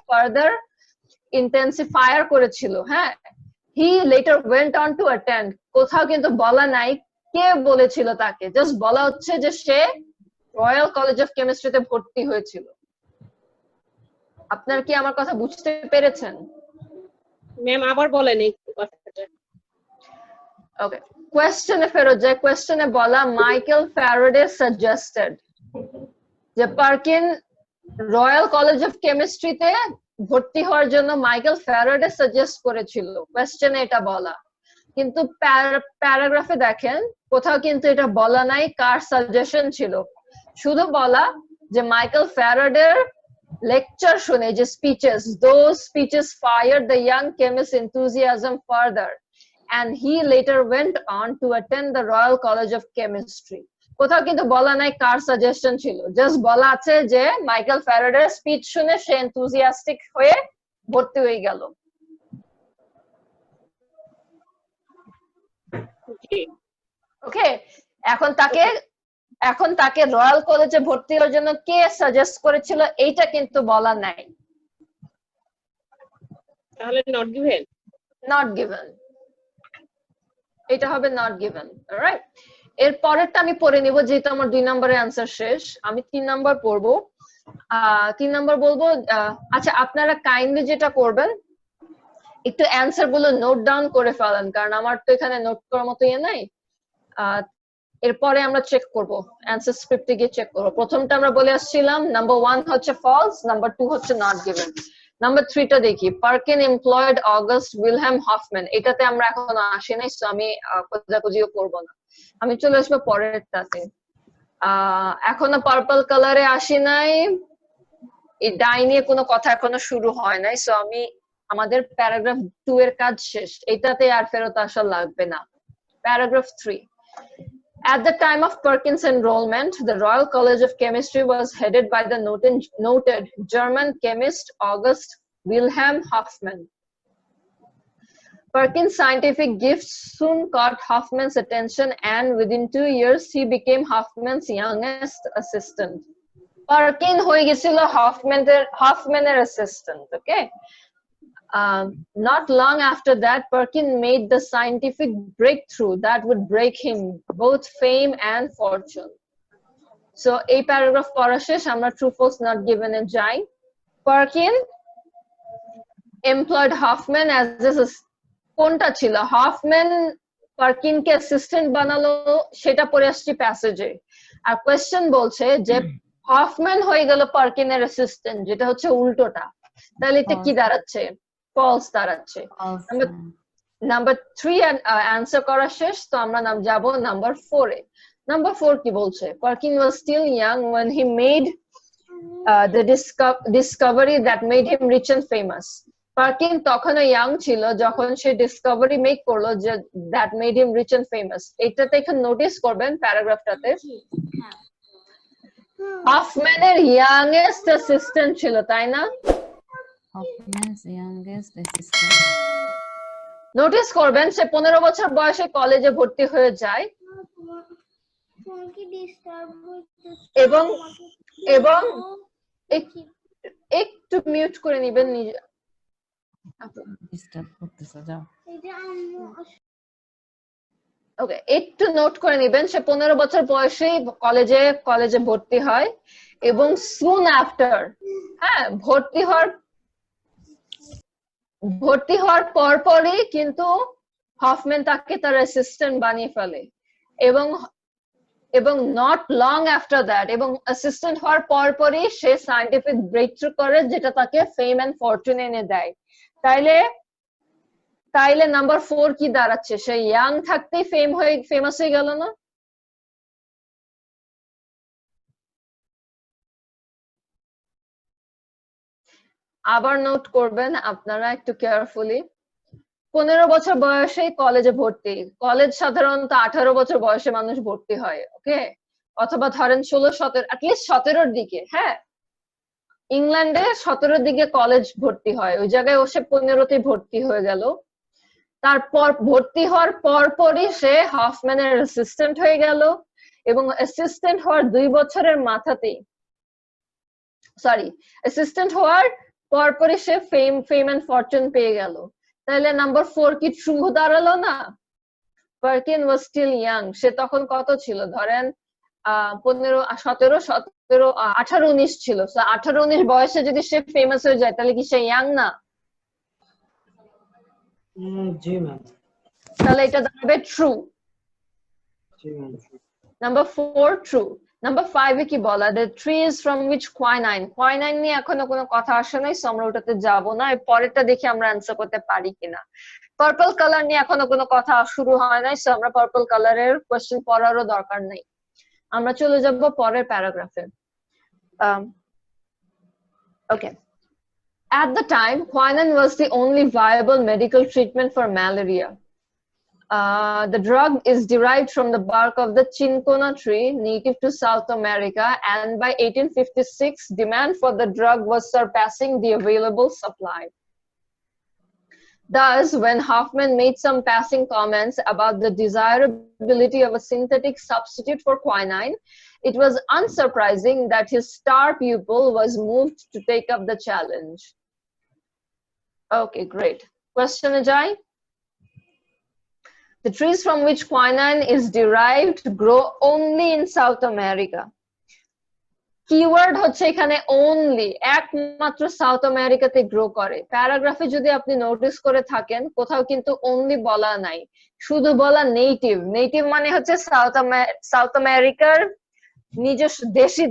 Further intensifier করেছিল। হ্যাঁ, he later went on to attend, কোথাও কিন্তু বলা নাই কে বলেছিল তাকে, জাস্ট বলা হচ্ছে যে সে রয়্যাল কলেজ অফ কেমিস্ট্রিতে ভর্তি হয়েছিল। আপনার কি আমার কথা বুঝতে পেরেছেন? ম্যাম আবার বলেন এই কথাটা। ওকে, কোয়েশ্চেনে ফেরত যায়। কোয়েশ্চেনে বলা মাইকেল ফ্যারাডে সাজেস্টেড, যে পার্কিন রয়্যাল কলেজ অফ কেমিস্ট্রিতে ভর্তি হওয়ার জন্য মাইকেল ফ্যারাডে সাজেস্ট করেছিল, কোয়েশ্চেনে এটা বলা। কিন্তু প্যারাগ্রাফে দেখেন কোথাও কিন্তু এটা বলা নাই কার সাজেশন ছিল, শুধু বলা যে মাইকেল ফ্যারাডের লেকচার শুনে, যে speeches, those speeches fired the young chemist enthusiasm further and he later went on to attend the Royal College of Chemistry. কোথাও কিন্তু বলা নাই কার সাজেশন ছিল, জাস্ট বলা আছে যে মাইকেল ফ্যারাডের স্পিচ শুনে সে এনথুজিয়াস্টিক হয়ে ভর্তি হয়ে গেল। ওকে, এখন তাকে রয়্যাল কলেজে ভর্তি হওয়ার জন্য কে সাজেস্ট করেছিল এইটা কিন্তু বলা নাই, তাহলে নট গিভেন। নট গিভেন, এটা হবে নট গিভেন। অলরাইট, এর পরেরটা আমি পড়ে নিব যেহেতু আমার 2 নম্বরের আনসার শেষ। আমি 3 নম্বর পড়বো। 3 নম্বর বলবো। আচ্ছা, আপনারা কাইন্ডলি যেটা করবেন, একটু অ্যান্সার গুলো নোট ডাউন করে ফেলেন, কারণ আমার তো এখানে নোট করার মতো ইয়ে নাই। এরপরে আমরা চেক করব, অ্যান্সার স্ক্রিপ্টে গিয়ে চেক করব। প্রথমটা আমরা বলে আসছিলাম নাম্বার 1 হচ্ছে ফলস, নাম্বার 2 হচ্ছে নট গিভেন। নাম্বার 3 টা দেখি, পার্কিন এমপ্লয়েড অগাস্ট উইলহেম হফম্যান, এটাতে আমরা এখনো আসি নাই, সো আমি খোঁজাখুঁজিও করব না। আমি চলে আসবো পরেরটাতে। এখনো পার্পল কালারে আসি নাই, এই ডাই নিয়ে কোনো কথা এখনো শুরু হয় নাই, সো আমি আমাদের প্যারাগ্রাফ 2 এর কাজ শেষ, এটাতে আর ফেরত আসা লাগবে না। Paragraph 3, at the time of Perkins' enrollment, the Royal College of Chemistry was headed by the noted German chemist August Wilhelm Hofmann. Perkins' scientific gifts soon caught Hofmann's attention, and within 2 years, he became Hofmann's youngest assistant. Perkins হয়ে গেছিল Hofmann-এর assistant, okay? Not long after that, Perkins made the scientific breakthrough that would break him both fame and fortune. So, a paragraph পড়া শেষ, আমরা true false not given এ যাই। Perkins employed Hofmann as his, কোনটা ছিল? Hofmann Perkins কে assistant বানালো, সেটা পড়ে আসছে প্যাসেজে। আর কোয়েশ্চেন বলছে যে Hofmann হয়ে গেল Perkins এর অ্যাসিস্ট্যান্ট, যেটা হচ্ছে উল্টোটা। তাহলে এটা কি দাঁড়াচ্ছে? ফলস দাঁড়াচ্ছে। নাম্বার 3 অ্যান্সার করা শেষ, তো আমরা যাব নাম্বার 4 এ। নাম্বার 4 কি বলছে? Perkins was still young when he made the discovery that made him rich and famous. Perkins তখনও ইয়াং ছিল যখন সে ডিসকভারি মেক করলো যে that made him rich and famous। এটাতে একটু নোটিস করবেন প্যারাগ্রাফটাতে, হফম্যানের ইয়াংয়েস্ট অ্যাসিস্ট্যান্ট ছিল, তাই না? Hofmann's youngest assistant. নোটিস করবেন সে 15 বছর বয়সে কলেজে ভর্তি হয়ে যায় এবং এবং একটু মিউট করে নেবেন নিজে, ডিস্টার্ব করতেছে, যাও। ওকে, একটু নোট করে নেবেন সে 15 বছর বয়সে কলেজে ভর্তি হয় এবং সুন আফটার, হ্যাঁ, ভর্তি হওয়ার পরপরই কিন্তু হফম্যান তাকে তার অ্যাসিস্ট্যান্ট বানিয়ে ফেলে এবং নট লং আফটার দ্যাট, এবং অ্যাসিস্ট্যান্ট হওয়ার পরপরই সে সায়েন্টিফিক ব্রেক থ্রু করে যেটা তাকে ফেম এন্ড ফরচুন এনে দেয়। তাইলে নাম্বার 4 কি দাঁড়াচ্ছে? সে ইয়াং থাকতেই ফেমাস হয়ে গেল না? আবার নোট করবেন আপনারা একটু কেয়ারফুলি, 15 বছর বয়সেই কলেজে ভর্তি। কলেজ সাধারণত 18 বছর বয়সে মানুষ ভর্তি হয়, ওকে, অথবা ধরেন 16-17, অ্যাটলিস্ট 17-র দিকে। হ্যাঁ, ইংল্যান্ডে 17-র দিকে কলেজ ভর্তি হয়, ওই জায়গায় ও সে 15-তেই ভর্তি হয়ে গেল। তারপর ভর্তি হওয়ার পরপরই সে হফম্যানের অ্যাসিস্ট্যান্ট হয়ে গেল এবং অ্যাসিস্ট্যান্ট হওয়ার 2 বছরের মাথাতেই, অ্যাসিস্ট্যান্ট হওয়ার পরপরই সে ফেম এন্ড ফরচুন পেয়ে গেল, তাহলে নাম্বার 4 কি ট্রু দাঁড়ালো না? পার্কিন ওয়াজ স্টিল ইয়াং, সে তখন কত ছিল, ধরেন 15, 17, 17, 18, 19 ছিল। 18, 19 বয়সে যদি সে ফেমাস হয়ে যায় তাহলে কি সে ইয়াং না? জি ম্যাম। তাহলে এটা দাঁড়াবে ট্রু। জি ম্যাম। Number 4 true. নাম্বার 5 এ কি বলা, the trees from which quinine নিয়ে এখনো কোনো কথা আসে নাই, সো আমরা ওটাতে যাব না। এর পরেরটা দেখি আমরা অ্যান্সার করতে পারি কিনা। পার্পল কালার নিয়ে এখনো কোনো কথা শুরু হয় নাই, সো আমরা পার্পল কালারের কোশ্চেন পড়ারও দরকার নেই। আমরা চলে যাব পরের প্যারাগ্রাফে। ওকে, at the time quinine was the only viable medical treatment for malaria. The drug is derived from the bark of the cinchona tree native to South America, and by 1856 demand for the drug was surpassing the available supply. Thus, when Hoffman made some passing comments about the desirability of a synthetic substitute for quinine, it was unsurprising that his star pupil was moved to take up the challenge. Okay, great. Question, Ajay? The trees from which quinine is derived grow only in South America. Keyword হচ্ছে এখানে only, একমাত্র south আমেরিকাতে grow করে। প্যারাগ্রাফে যদি আপনি notice করে থাকেন কোথাও কিন্তু only বলা নাই, শুধু বলা নেটিভ মানে হচ্ছে সাউথ আমেরিকার নিজস্ব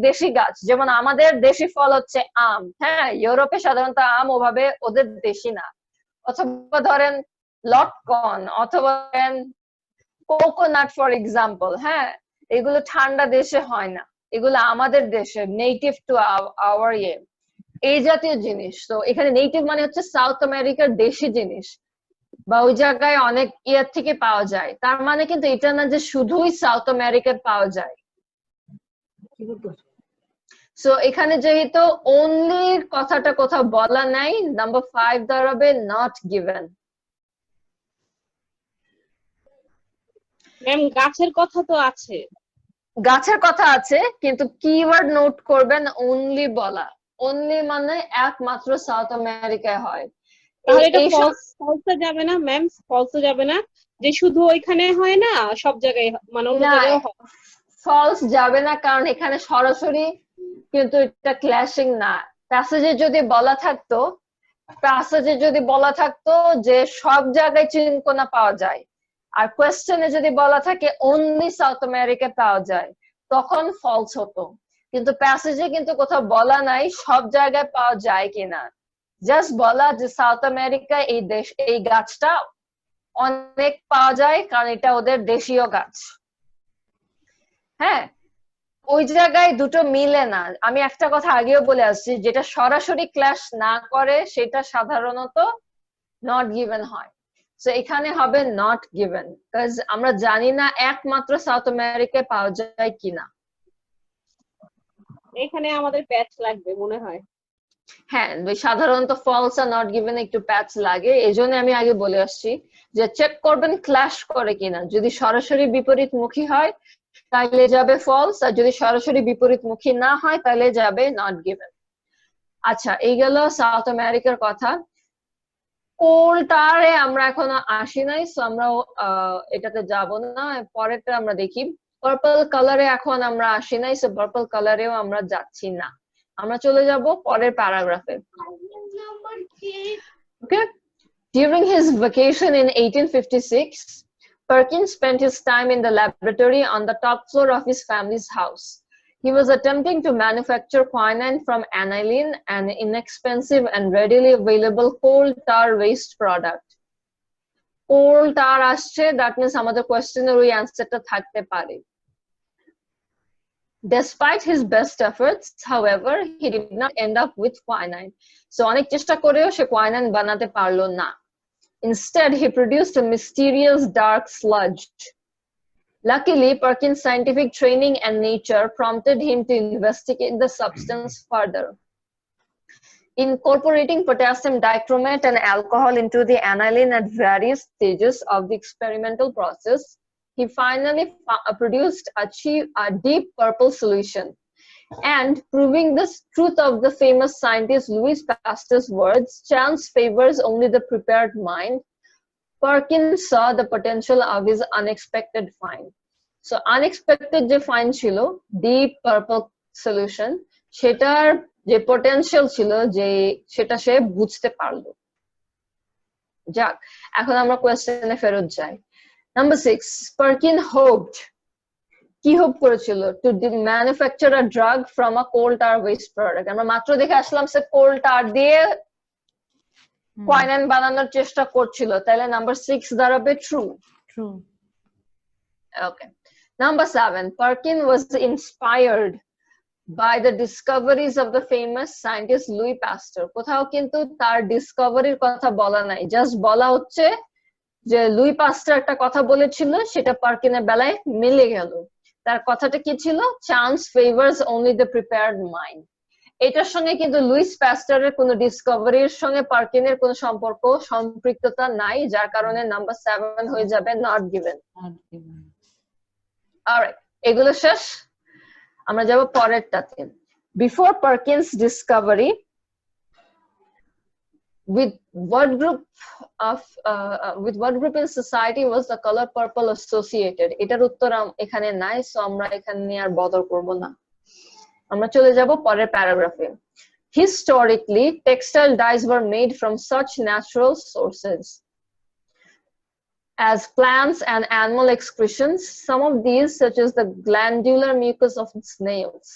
দেশি গাছ। যেমন আমাদের দেশি ফল হচ্ছে আম, হ্যাঁ, ইউরোপে সাধারণত আম ওভাবে ওদের দেশি না। অথবা ধরেন লটকন, অথবা কোকোনাট ফর এক্সাম্পল, হ্যাঁ, এগুলো ঠান্ডা দেশে হয় না, এগুলো আমাদের দেশে নেটিভ টু আওয়ার এই জাতীয় জিনিস। তো এখানে নেটিভ মানে হচ্ছে সাউথ আমেরিকার দেশি জিনিস, বা ওই জায়গায় অনেক ইয়ার থেকে পাওয়া যায়। তার মানে কিন্তু এটা না যে শুধুই সাউথ আমেরিকায় পাওয়া যায়। সো এখানে যেহেতু অনলি কথাটা কোথাও বলা নাই, নাম্বার 5 দাঁড়াবে নট গিভেন। ম্যাম গাছের কথা তো আছে। গাছের কথা আছে, কিন্তু কিওয়ার্ড নোট করবেন অনলি বলা। অনলি মানে একমাত্র সাউথ আমেরিকায় হয়। তাহলে এটা ফলসে যাবে না ম্যাম? ফলসে যাবে না যে শুধু ওইখানে হয় না, সব জায়গায় মানে অন্য জায়গায়ও হয়? ফলস যাবে না, কারণ এখানে সরাসরি কিন্তু এটা ক্ল্যাশিং না। প্যাসেজে যদি বলা থাকতো যে সব জায়গায় চিনকোনা পাওয়া যায়, আর কোয়েশ্চেনে যদি বলা থাকে অনলি সাউথ আমেরিকা পাওয়া যায়, তখন ফলস হতো। কিন্তু প্যাসেজে কিন্তু কোথাও বলা নাই সব জায়গায় পাওয়া যায় কিনা, জাস্ট বলা যে সাউথ আমেরিকা এই গাছটা অনেক পাওয়া যায় কারণ এটা ওদের দেশীয় গাছ। হ্যাঁ, ওই জায়গায় দুটো মিলে না। আমি একটা কথা আগেও বলে আসছি, যেটা সরাসরি ক্ল্যাশ না করে সেটা সাধারণত নট গিভেন হয়। সো এখানে হবে নট গিভেন, কারণ আমরা জানি না একমাত্র সাউথ আমেরিকায় পাওয়া যায় কিনা। এখানে আমাদের প্যাচ লাগবে মনে হয়। হ্যাঁ, সাধারণত ফলস আর নট গিভেন একটু প্যাচ লাগে, এজন্য আমি আগে বলে আসছি যে চেক করবেন ক্ল্যাশ করে কিনা। যদি সরাসরি বিপরীতমুখী হয় তাহলে যাবে ফলস, আর যদি সরাসরি বিপরীতমুখী না হয় তাহলে যাবে নট গিভেন। আচ্ছা, এই গেল সাউথ আমেরিকার কথা। কোলটারে আমরা এখনো আসি নাই, সো আমরা এটাতে যাব না। পরেরটা আমরা দেখি। পার্পল কালারে এখন আমরা আসি নাই, সো পার্পল কালারেও আমরা যাচ্ছি না। আমরা চলে যাব পরের প্যারাগ্রাফে। ওকে, during his vacation in 1856, Perkins spent his time in the laboratory on the top floor of his family's house. He was attempting to manufacture quinine from aniline, an inexpensive and readily available coal tar waste product. Coal tar আসছে, that means আমাদের কোয়েশ্চেনের ওই অ্যান্সারটা থাকতে পারে। Despite his best efforts, however, he did not end up with quinine. So অনেক চেষ্টা করেও সে quinine বানাতে পারলো না। Instead, he produced a mysterious dark sludge. Luckily, Perkins' scientific training and nature prompted him to investigate the substance further. Incorporating potassium dichromate and alcohol into the aniline at various stages of the experimental process, he finally produced a deep purple solution. And proving the truth of the famous scientist Louis Pasteur's words, chance favors only the prepared mind, Perkins saw the potential of his unexpected find. So unexpected যে find ছিল deep purple solution, সেটার যে potential ছিল যে সেটা সে বুঝতে পারলো। যাক, এখন আমরা কোয়েশ্চেনে ফেরত যাই। Number 6, Perkins hoped, কি হোপ করেছিল? To manufacture a drug from a coal tar waste product. আমরা মাত্র দেখে আসলাম সে coal tar দিয়ে quinine বানানোর চেষ্টা করছিল, তাহলে নাম্বার 6 দাঁড়াবে true. True. Okay. Number 7, Perkins was inspired by the discoveries of the famous scientist Louis Pasteur. কোথাও কিন্তু তার ডিসকভারির কথা বলা নাই, জাস্ট বলা হচ্ছে যে লুই পাস্টার একটা কথা বলেছিল, সেটা পার্কিনের বেলায় মিলে গেল। তার কথাটা কি ছিল? Chance favours only the prepared mind. এটার সঙ্গে কিন্তু লুইস পাস্টারের কোনো ডিসকভারির সঙ্গে পার্কিনের কোনো সম্পর্ক সম্পৃক্ততা নাই, যার কারণে নাম্বার 7 হয়ে যাবে নট গিভেন। অলরাইট, এগুলো শেষ, আমরা যাব পরেরটাতে। Before Perkins discovery, with what group in society was the color purple associated? এটার উত্তর এখানে নাই, সো আমরা এখানে নিয়ে আর বদল করব না। আমরা চলে যাব পরের প্যারাগ্রাফে। Historically, textile dyes were made from such natural sources as plants and animal excretions. Some of these, such as the glandular mucus of snails,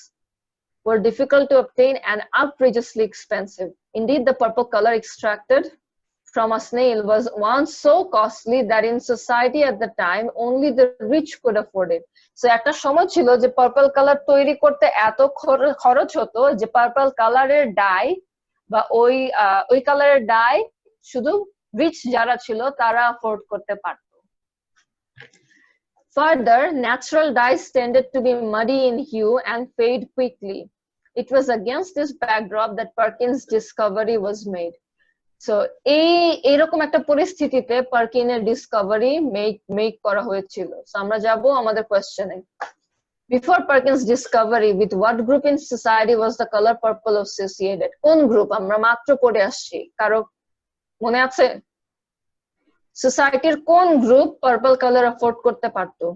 were difficult to obtain and outrageously expensive. Indeed, the purple color extracted from a snail was once so costly that in society at the time only the rich could afford it. So একটা সময় ছিল যে purple colour তৈরি করতে এত খরচ হতো যে পার্পল কালারের ডাই বা ওই কালারের ডাই শুধু রিচ যারা ছিল তারা অ্যাফোর্ড করতে পারত। Further, natural dyes tended to be muddy in hue and fade quickly. It was against this backdrop that Perkins' discovery was made. So, এরকম একটা পরিস্থিতিতে পার্কিনের ডিসকভারি মেক করা হয়েছিল। So, আমরা যাব আমাদের কোয়েশ্চেনে। Before Perkins' discovery, with what group in society was the color purple associated? কোন group? আমরা মাত্র পড়ে আসছি, কারো মনে আছে? সোসাইটির কোন গ্রুপ পার্পল কালার অ্যাফোর্ড করতে পারতো?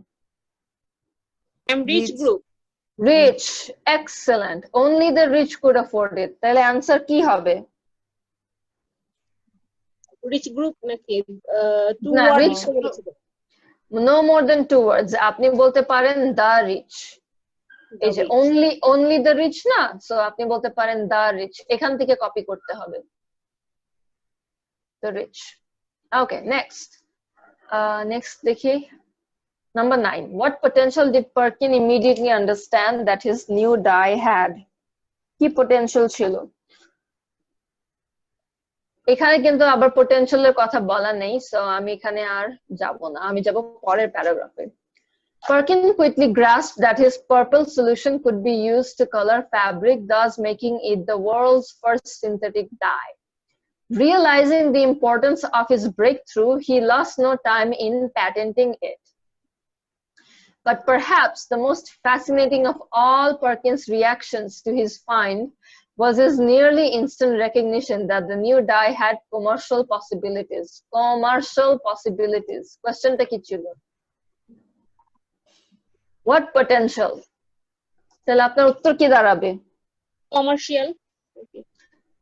Rich group. Rich, excellent. only the rich could afford it. তাহলে आंसर কি হবে? রিচ গ্রুপ নাকি না, rich no more than 2 words. আপনি বলতে পারেন the rich, এই যে only the rich না, সো আপনি বলতে পারেন the rich, এখান থেকে কপি করতে হবে the rich. Okay, next দেখি number 9. What potential did Perkins immediately understand that his new dye had? কি potential ছিল? এখানে কিন্তু আবার পোটেনশিয়ালের কথা বলা নেই, সো আমি এখানে আর যাব না, আমি যাব পরের প্যারাগ্রাফে। Perkins quickly grasped that his purple solution could be used to color fabric, thus making it the world's first synthetic dye. Realizing the importance of his breakthrough, he lost no time in patenting it. But perhaps the most fascinating of all Perkins' reactions to his find was his nearly instant recognition that the new dye had commercial possibilities. Commercial possibilities. Question ta ki chilo? What potential? তাহলে আপনার উত্তর কি দাঁড়াবে? Commercial.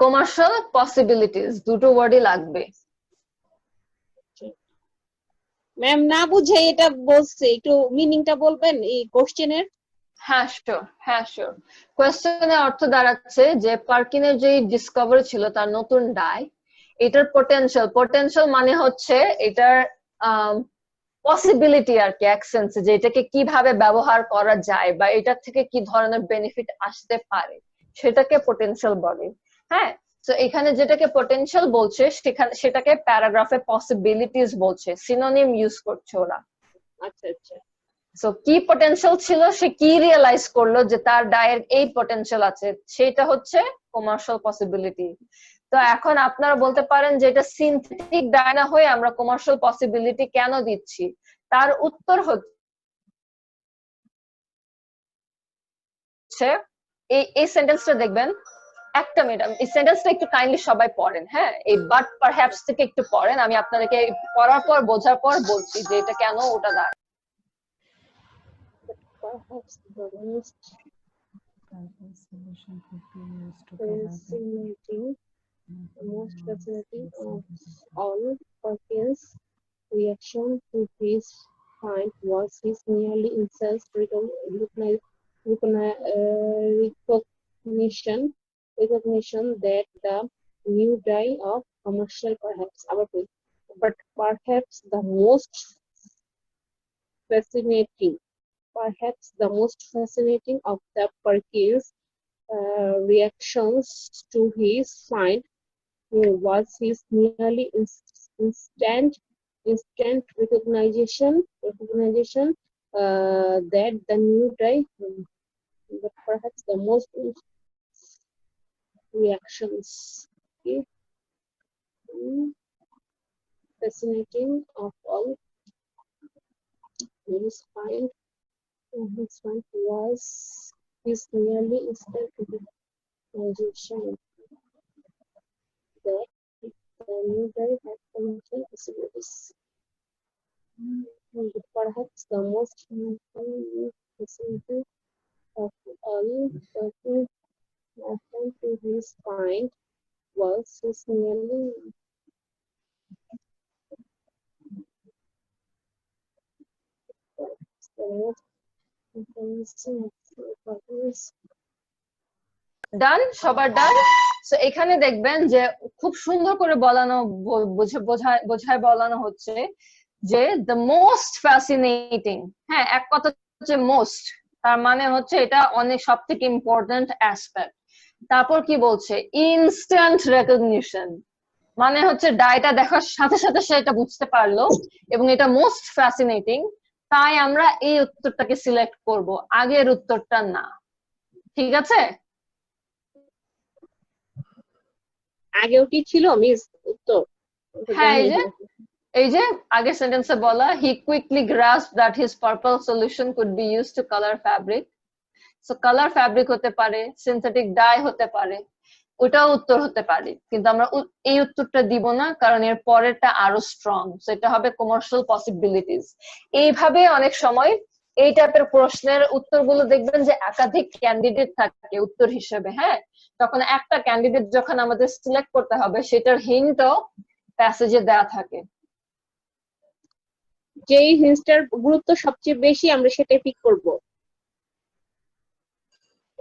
Commercial possibilities, দুটো ওয়ার্ডই লাগবে। Ma'am না বুঝে এটা বলছে, একটু মিনিংটা বলবেন এই কোশ্চেনের? হ্যাঁ শিওর। কোয়েশ্চেনের অর্থ দাঁড়াচ্ছে যে পার্কিনের যে ডিসকভারি ছিল তার নতুন ডাই, এটার পোটেনশিয়াল মানে হচ্ছে এটার পসিবিলিটি আর কি, এক সেন্সে যে এটাকে কিভাবে ব্যবহার করা যায় বা এটার থেকে কি ধরনের বেনিফিট আসতে পারে, সেটাকে পোটেনশিয়াল বলে। হ্যাঁ, তো এখানে যেটাকে পোটেনশিয়াল বলছে সেটাকে প্যারাগ্রাফে পসিবিলিটিস বলছে, সিনোনিম ইউজ করছে ওরা। আচ্ছা আচ্ছা। সো কি পটেনশিয়াল ছিল, সে কি রিয়েলাইজ করলো যে তার ডায়ের এই পটেনশিয়াল আছে, সেটা হচ্ছে কমার্শিয়াল পসিবিলিটি। তো এখন আপনারা বলতে পারেন যে এটা সিনথেটিক ডাই না হয়ে আমরা কমার্শিয়াল পসিবিলিটি কেন দিচ্ছি? তার উত্তর হচ্ছে এই সেন্টেন্সটা দেখবেন একটা মিনিট, এই সেন্টেন্সটা একটু কাইন্ডলি সবাই পড়েন, হ্যাঁ, এই বাট পারহ্যাপস থেকে একটু পড়েন, আমি আপনাদেরকে পড়ার পর বোঝার পর বলছি যে এটা কেন ওটা দাঁড়ায়। Perhaps the most Purple solution could be used to color fascinating the most fascinating of all Perkins' reaction to his find was his nearly instant recognition that the new dye of commercial but perhaps the most fascinating of the Perkins reactions to his find was his nearly instant recognition that the new dye, but perhaps the most reactions. Okay. Fascinating of all his find was his nearly instant recognition that the new dye had commercial possibilities. Perhaps the most fascinating of all Perkins' reaction to his find was his nearly the most interesting of Perkins' ডান, সবার ডান। So এখানে দেখবেন যে খুব সুন্দর করে বলানো, বোঝায় বলানো হচ্ছে যে দ্য মোস্ট ফ্যাসিনেটিং, হ্যাঁ, এক কথা হচ্ছে মোস্ট, তার মানে হচ্ছে এটা অনেক সব থেকে ইম্পর্টেন্ট অ্যাসপেক্ট। তারপর কি বলছে, ইনস্ট্যান্ট রেকগনিশন, মানে হচ্ছে ডাইটা দেখার সাথে সাথে সে এটা বুঝতে পারলো এবং এটা মোস্ট ফ্যাসিনেটিং, তাই আমরা এই উত্তরটাকে সিলেক্ট করব, আগের উত্তরটা না। ঠিক আছে? আগেও কি ছিল মিস উত্তর? হ্যাঁ, এই যে আগের সেন্টেন্সে বলা, হি quickly grasped that his purple solution could be used to color fabric. So colour fabric হতে পারে, সিনথেটিক ডাই হতে পারে, ওটাও উত্তর হতে পারে, কিন্তু আমরা এই উত্তরটা দিব না কারণ এর পরেরটা আরো স্ট্রং, সেটা হবে কমার্শিয়াল পসিবিলিটিস। এইভাবে অনেক সময় এই টাইপের প্রশ্নের উত্তরগুলো দেখবেন যে একাধিক ক্যান্ডিডেট থাকে উত্তর হিসেবে, হ্যাঁ, তখন একটা ক্যান্ডিডেট যখন আমাদের সিলেক্ট করতে হবে সেটার হিন্টও প্যাসেজে দেওয়া থাকে। যেই হিন্টসটার গুরুত্ব সবচেয়ে বেশি আমরা সেটাই পিক করব।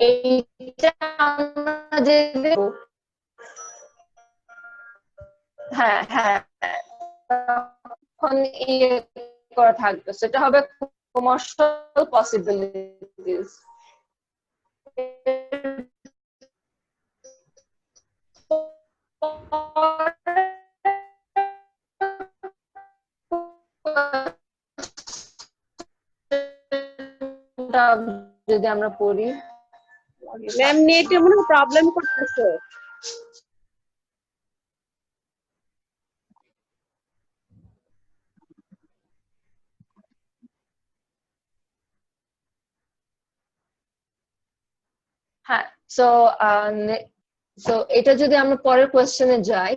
এইটা আমরা যে হ্যাঁ হ্যাঁ তখন ইয়ে করা থাকবে, সেটা হবে কমার্শিয়াল পসিবিলিটিস। যদি আমরা পড়ি, ম্যাম নেটে মনে হয় প্রবলেম করতেছে। হ্যাঁ, সো এটা যদি আমরা পরের কোয়েশ্চেনে যাই,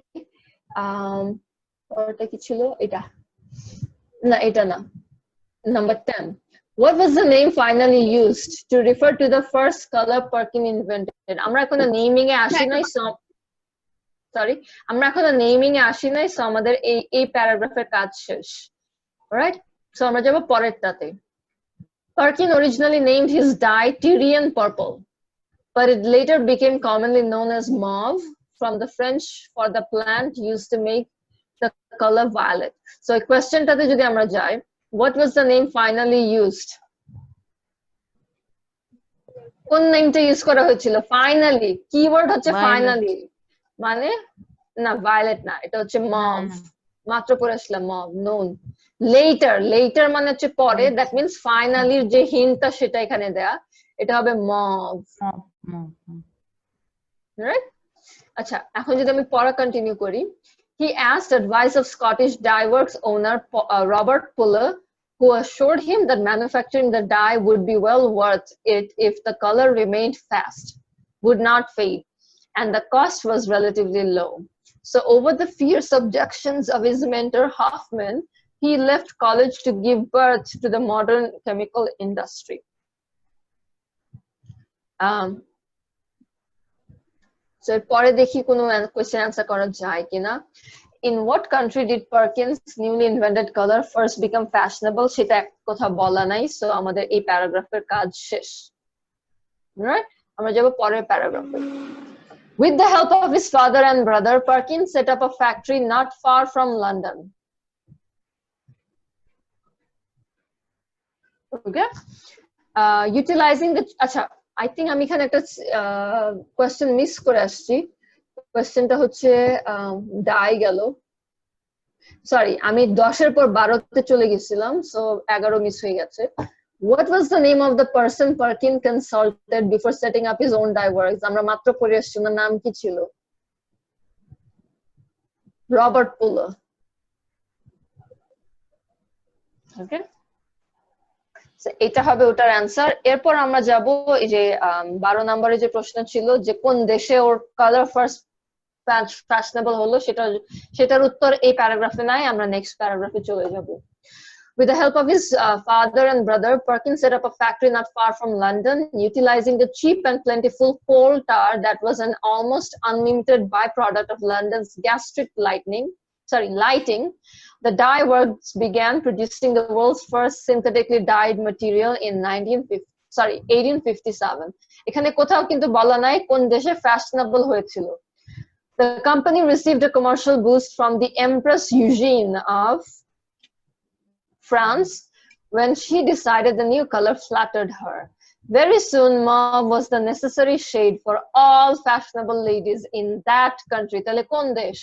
পরেরটা কি ছিল, এটা না, এটা না, number 10. What was the name finally used to refer to the first color Perkin invented? আমরা এখনো নেমিং এ আসি নাই, সরি, আমরা এখনো নেমিং এ আসি নাই, সো আমাদের এই প্যারাগ্রাফের কাজ শেষ। অলরাইট, সো আমরা যাব পরেরটাতে। Perkin originally named his dye Tyrian purple, but it later became commonly known as mauve, from the French for the plant used to make the color violet. So a question tate jodi amra jai, what was the name finally used? কোন নেমটা use করা হয়েছিল finally? Keyword হচ্ছে finally, মানে না violet না, এটা হচ্ছে মভ, মাত্র পড়ে আসলাম মভ। নোন, লেটার মানে হচ্ছে পরে, দ্যাট মিন্স ফাইনালির যে হিন্টটা সেটা এখানে দেয়া, এটা হবে মভ। রাইট? আচ্ছা, এখন যদি আমি পড়া কন্টিনিউ করি, he asked advice of Scottish dye works owner Robert Fuller, who assured him that manufacturing the dye would be well worth it if the color remained fast. would not fade, and the cost was relatively low. So over the fierce objections of his mentor Hoffman, he left college to give birth to the modern chemical industry. So পরে দেখি কোনো question answer করা যায় কিনা. In what country did Perkins' newly invented color first become fashionable? সেটা এক কথা বলা নাই, so আমাদের এই প্যারাগ্রাফের কাজ শেষ. Right? আমরা যাব পরের প্যারাগ্রাফে. With the help of his father and brother, Perkins set up a factory not far from London. Okay? Utilizing the I think আমি এখানে একটা question miss করে আসছি. কোয়েশ্চেনটা হচ্ছে ডাই গেল, সরি আমি 10 এর পর 12 তে চলে গেছিলাম, সো 11 মিস হয়ে গেছে. What was the name of the person Perkins consulted before setting up his own dye works? আমরা মাত্র পড়ে আসছি, ওনার নাম কি ছিল? রবার্ট পুলার. ওকে, সো এটা হবে ওটার অ্যানসার. এরপর আমরা যাব এই যে 12 নম্বরে যে প্রশ্ন ছিল যে কোন দেশে ওর কালার ফার্স্ট fashionable হলো, সেটার উত্তর এই প্যারাগ্রাফে নাই, আমরা নেক্সট প্যারাগ্রাফে চলে যাব. With the help of his father and brother, Perkins set up a factory not far from London, utilizing the cheap and plentiful coal tar that was an almost unlimited byproduct of London's gastric lighting. The dye works began producing the world's first synthetically dyed material in 1857. এখানে কোথাও কিন্তু বলা নাই কোন দেশে fashionable হয়েছিল. The company received a commercial boost from the Empress Eugenie of France when she decided the new color flattered her. Very soon, mauve was the necessary shade for all fashionable ladies in that country. তাহলে কোন দেশ?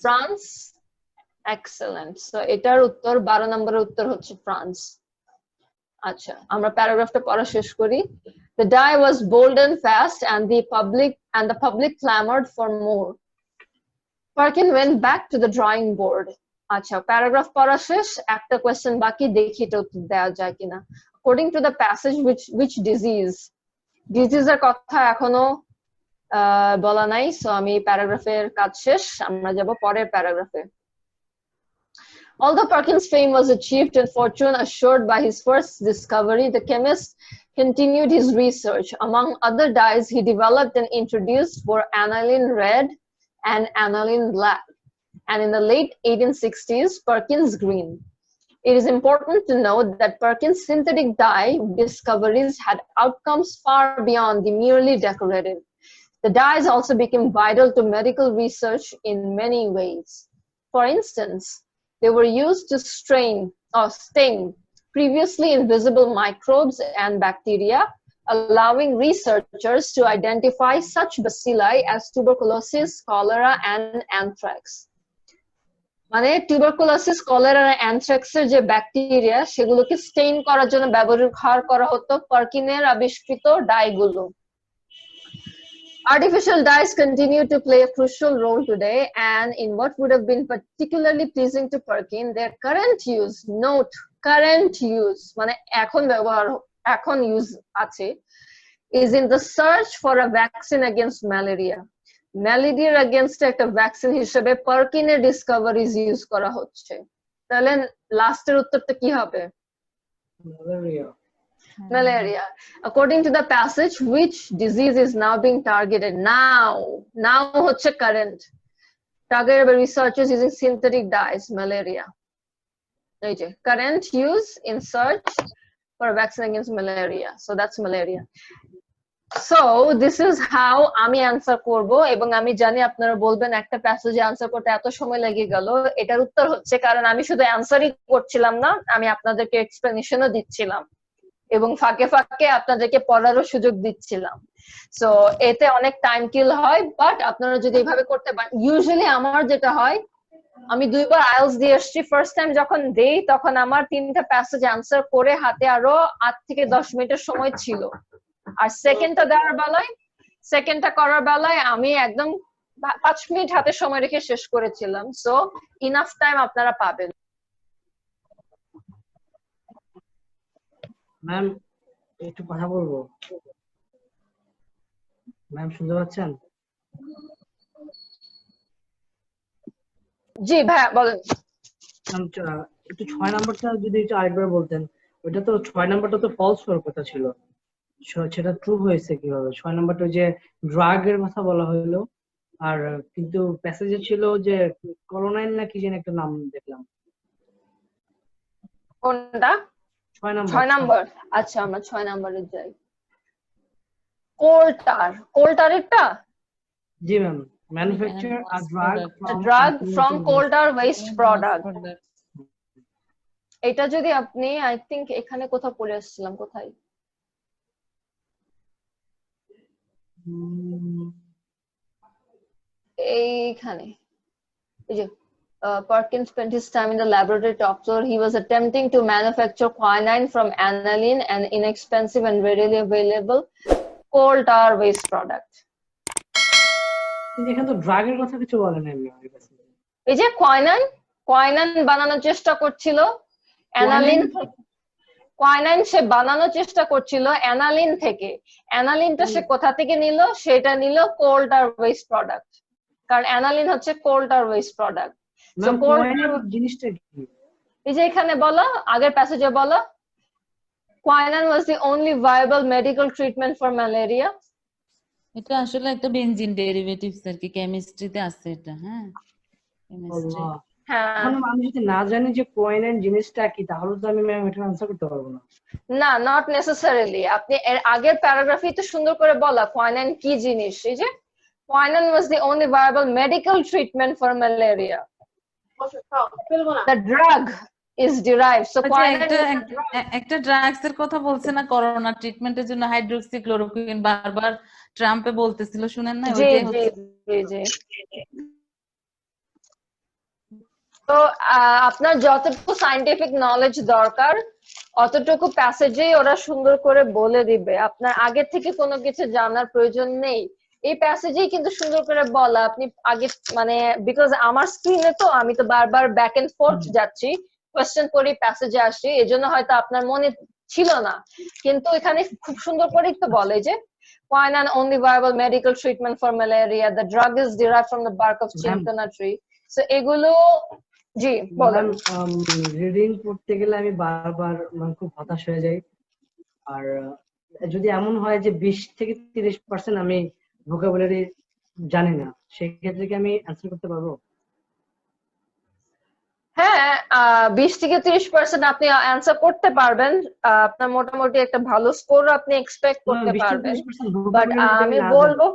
France. Excellent. So এটার উত্তর 12 নম্বরের উত্তর হচ্ছে France. আচ্ছা, আমরা প্যারাগ্রাফটা পড়া শেষ করি. The dye was bold and fast, and the public clamored for more. Perkins went back to the drawing board. আচ্ছা, প্যারাগ্রাফ পড়া শেষ, একটা কোয়েশ্চেন বাকি, দেখি এটা উত্তর দেওয়া যায় কিনা. According to the passage, which ডিজিজের কথা এখনো বলা নাই, সো আমি প্যারাগ্রাফের কাজ শেষ, আমরা যাব পরের প্যারাগ্রাফে. Although Perkins' fame was achieved and fortune assured by his first discovery, the chemist continued his research. Among other dyes he developed and introduced were aniline red and aniline black, and in the late 1860s, Perkins green. It is important to note that Perkins' synthetic dye discoveries had outcomes far beyond the merely decorative. The dyes also became vital to medical research in many ways. For instance, they were used to stain previously invisible microbes and bacteria, allowing researchers to identify such bacilli as tuberculosis, cholera, and anthrax. মানে tuberculosis, cholera, অ্যানথ্রাক্সের যে bacteria, সেগুলোকে Steyn করার জন্য ব্যবহার করা হতো পার্কিনের আবিষ্কৃত ডাইগুলো. Artificial dyes continue to play a crucial role today, and in what would have been particularly pleasing to Perkins, their current use, মানে এখন ইউজ আছে, is in the search for a vaccine against malaria. ম্যালেরিয়ার against একটা vaccine হিসেবে পার্কিনের discoveries use করা হচ্ছে. তাহলে লাস্টের উত্তরটা কি হবে? Malaria. According to the passage, which disease is now being targeted? Now হচ্ছে current. Targeted by researchers using synthetic dyes, malaria. এই যে current use in search for a vaccine against malaria. So that's malaria. So this is how আমি answer করব, এবং আমি জানি আপনারা বলবেন একটা প্যাসেজে অ্যানসার করতে এত সময় লেগে গেল. এটার উত্তর হচ্ছে কারণ আমি শুধু অ্যানসারই করছিলাম না, আমি আপনাদেরকে এক্সপ্লেনেশনও দিচ্ছিলাম এবং ফাঁকে ফাঁকে আপনাদেরকে পড়ারও সুযোগ দিচ্ছিলাম. সো এতে অনেক টাইম কিল হয়, বাট আপনারা যদি এইভাবে করতে পারেন, ইউজুয়ালি আমার যেটা হয়, আমি 2বার আইএলটিএস দিয়ে আসছি. ফার্স্ট টাইম যখন দেই তখন আমার 3টা প্যাসেজ অ্যানসার করে হাতে আরো 8 থেকে 10 মিনিটের সময় ছিল, আর সেকেন্ডটা করার বেলায় আমি একদম 5 মিনিট হাতে সময় রেখে শেষ করেছিলাম. সো ইনাফ টাইম আপনারা পাবেন. ম্যাম একটু কথা বলবো. ম্যাম শুনতে পাচ্ছেন? জি ভাইয়া বলেন। ম্যাম একটু 6 নাম্বারটা যদি একটু আরেকবার বলতেন। ওইটা তো 6 নাম্বারটা তো ফলস হওয়ার কথা ছিল, সেটা ট্রু হয়েছে কিভাবে? 6 নাম্বারটা ওই যে ড্রাগ এর কথা বলা হলো, আর কিন্তু প্যাসেজে ছিল যে কলোনাইল না কি যেন একটা নাম দেখলাম। কোনটা? 6 নাম্বার 6 নাম্বার। আচ্ছা আমরা 6 নাম্বারে যাই। কোলটারেরটা জি ma'am, manufacture a drug a from drug from unconventional coal tar waste product। product. এটা যদি আপনি আই থিংক এখানে কোথাও পড়ে আসছিলাম, কোথায় এইখানে, এই যে Perkins spent his time in the laboratory to observe. He was attempting to manufacture quinine from aniline, an inexpensive and readily available coal tar waste product. কিন্তু এখানে তো ড্রাগের কথা কিছু বলেন নাই আমার কাছে। এই যে কোয়াইনাইন বানানোর চেষ্টা করছিল, অ্যানালিন, কোয়াইনাইন সে বানানোর চেষ্টা করছিল অ্যানালিন থেকে। অ্যানালিনটা সে কোথা থেকে নিল? সেটা নিল কোল টার ওয়েস্ট প্রোডাক্ট, কারণ অ্যানালিন হচ্ছে কোল টার ওয়েস্ট প্রোডাক্ট। ম্যাম কোয়াইনাইন জিনিসটা কি? এই যে এখানে বলা, আগের প্যাসেজে বলা, quinine was the only viable medical treatment for malaria. এটা আসলে একটা বেনজিন ডেরিভেটিভস আর কি, কেমিস্ট্রিতে আছে এটা। হ্যাঁ, কেমিস্ট্রি। আল্লাহ, হ্যাঁ, এখন আমি যদি না জানি যে কোয়াইনাইন জিনিসটা কি, তাহলে তো আমি ম্যাম এটা আনসার করতে পারবো না। না, নট নেসেসারিলি। আপনি এর আগের প্যারাগ্রাফে তো সুন্দর করে বলা কোয়াইনাইন কি জিনিস। এই যে quinine was the only viable medical treatment for malaria. The drug is derived. So আচ্ছা, quinine একটা is a drug. একটা ড্রাগস এর কথা বলছে না, করোনা ট্রিটমেন্টের জন্য হাইড্রোক্সি ক্লোরোকুইন বারবার ট্রাম্পে বলতেছিল, শুনেন না? জি ওইটাই জি হচ্ছে। জি জি। তো আপনার যতটুকু সায়েন্টিফিক নলেজ দরকার অতটুকু প্যাসেজেই ওরা সুন্দর করে বলে দিবে, আপনার আগে থেকে কোনো কিছু জানার প্রয়োজন নেই। এই প্যাসেজেই কিন্তু সুন্দর করে বলা, আপনি আগে মানে বিকজ আমার স্ক্রিনে তো আমি তো বারবার ব্যাক এন্ড ফোর্থ যাচ্ছি, কোয়েশ্চেন করি প্যাসেজে আসি, এজন্য হয়তো আপনার মনে ছিল না, কিন্তু এখানে খুব সুন্দর করেই তো বলে যে quinine only viable medical treatment for malaria, the drug is derived from the bark of chincona tree. So এগুলো জি বলেন। রিডিং পড়তে গেলে আমি বারবার খুব হতাশ হয়ে যাই। আর যদি এমন হয় যে 20 থেকে 30% আমি ভোকাবুলারি জানি না, সেই ক্ষেত্রে কি আমি অ্যান্সার করতে পারবো? হ্যাঁ, 20 থেকে 30% আপনি অ্যান্সার করতে পারবেন। আপনার মোটামুটি একটা ভালো স্কোর আপনি এক্সপেক্ট করতে 20 থেকে পারবেন। 30% বাট vocabulary আমি না বলবো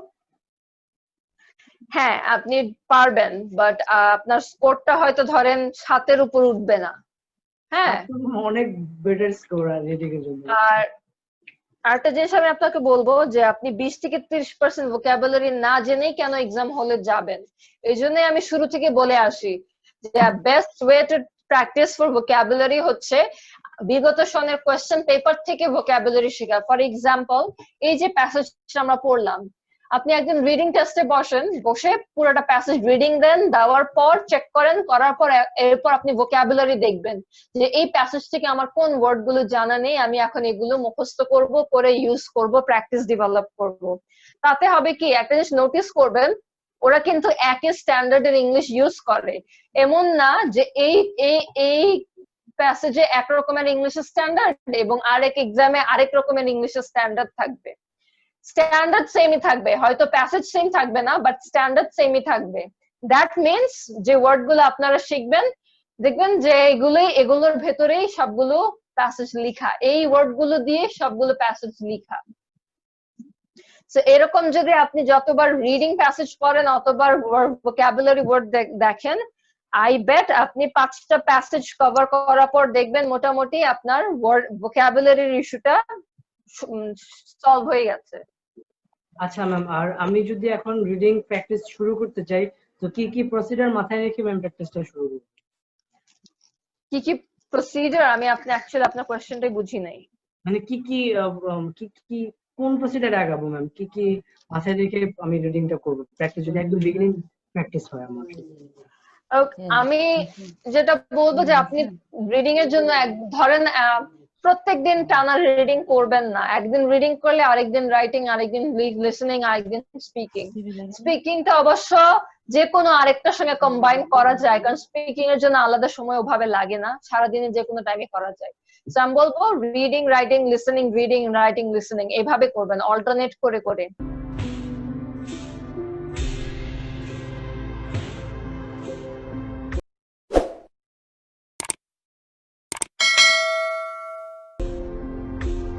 হ্যাঁ আপনি পারবেন, বাট আপনার স্কোরটা হয়তো ধরেন 7-এর উপর উঠবে না। হ্যাঁ, জানি, অনেক বেটার স্কোর রিডিং এর জন্য। আর আরেকটা জিনিস আমি আপনাকে বলবো যে আপনি 20 থেকে 30% ভোকাবুলারি না জেনেই কেন এক্সাম হলে যাবেন। এই জন্যই আমি শুরু থেকে বলে আসি যে best way to practice for vocabulary হচ্ছে বিগত সনের কোয়েশ্চেন পেপার থেকে ভোকাবুলারি শেখা। ফর এক্সাম্পল, এই যে প্যাসেজটা আমরা পড়লাম, আপনি একজন রিডিং টেস্টে বসেন, বসে পুরোটা প্যাসেজ রিডিং দেন, দেওয়ার পর চেক করেন, করার পর এরপর আপনি ভোকাবুলারি দেখবেন যে এই প্যাসেজ থেকে আমার কোন ওয়ার্ড গুলো জানা নেই, আমি এখন এগুলো মুখস্থ করব, করে ইউজ করব, প্র্যাকটিস ডেভেলপ করব। তাতে হবে কি, একটা জিনিস নোটিস করবেন, ওরা কিন্তু একই স্ট্যান্ডার্ডের ইংলিশ ইউজ করে। এমন না যে এই এই এই প্যাসেজে এক রকমের ইংলিশের স্ট্যান্ডার্ড এবং আরেক এক্সামে আরেক রকমের ইংলিশের স্ট্যান্ডার্ড থাকবে। স্ট্যান্ডার্ড সেমই থাকবে, হয়তো প্যাসেজ সেম থাকবে না, বাট স্ট্যান্ডার্ড সেমই থাকবে। দ্যাট মিনস যে ওয়ার্ড গুলো আপনারা শিখবেন, দেখবেন যে এগুলোর ভেতরেই সবগুলো প্যাসেজ লিখা, এই ওয়ার্ড গুলো দিয়ে সবগুলো প্যাসেজ লিখা। তো এরকম যদি আপনি যতবার রিডিং প্যাসেজ করেন, অতবার ভোকাবুলারি ওয়ার্ড দেখেন, আই বেট আপনি 5টা প্যাসেজ কভার করার পর দেখবেন মোটামুটি আপনার ওয়ার্ড ভোকাবুলারির ইস্যুটা সলভ হয়ে গেছে। আচ্ছা ম্যাম, আর আমি যদি এখন রিডিং প্র্যাকটিস শুরু করতে চাই, তো কি কি প্রসিজার মাথায় রেখে ম্যাম প্র্যাকটিসটা শুরু করব? কি কি প্রসিজার? আমি অ্যাকচুয়ালি আপনার কোশ্চেনটাই বুঝি নাই। মানে কি কি কোন প্রসিজারে আগাবো ম্যাম? কি কি মাথায় রেখে আমি রিডিংটা করব? প্র্যাকটিস যদি একদম বিগিনিং প্র্যাকটিস হয় আমার। আমি যেটা বলবো যে আপনি রিডিং এর জন্য ধরেন প্রত্যেকদিন টানা রিডিং করবেন না, একদিন রিডিং করলে আরেকদিন রাইটিং, আরেকদিন লিসেনিং, আরেকদিন স্পিকিং। স্পিকিংটা অবশ্য যে কোনো আরেকটার সঙ্গে কম্বাইন করা যায়, কারণ স্পিকিং এর জন্য আলাদা সময় ওভাবে লাগে না, সারাদিনে যে কোনো টাইমে করা যায়। সো আমি বলবো reading writing listening, reading writing listening এইভাবে করবেন, অল্টারনেট করে করে।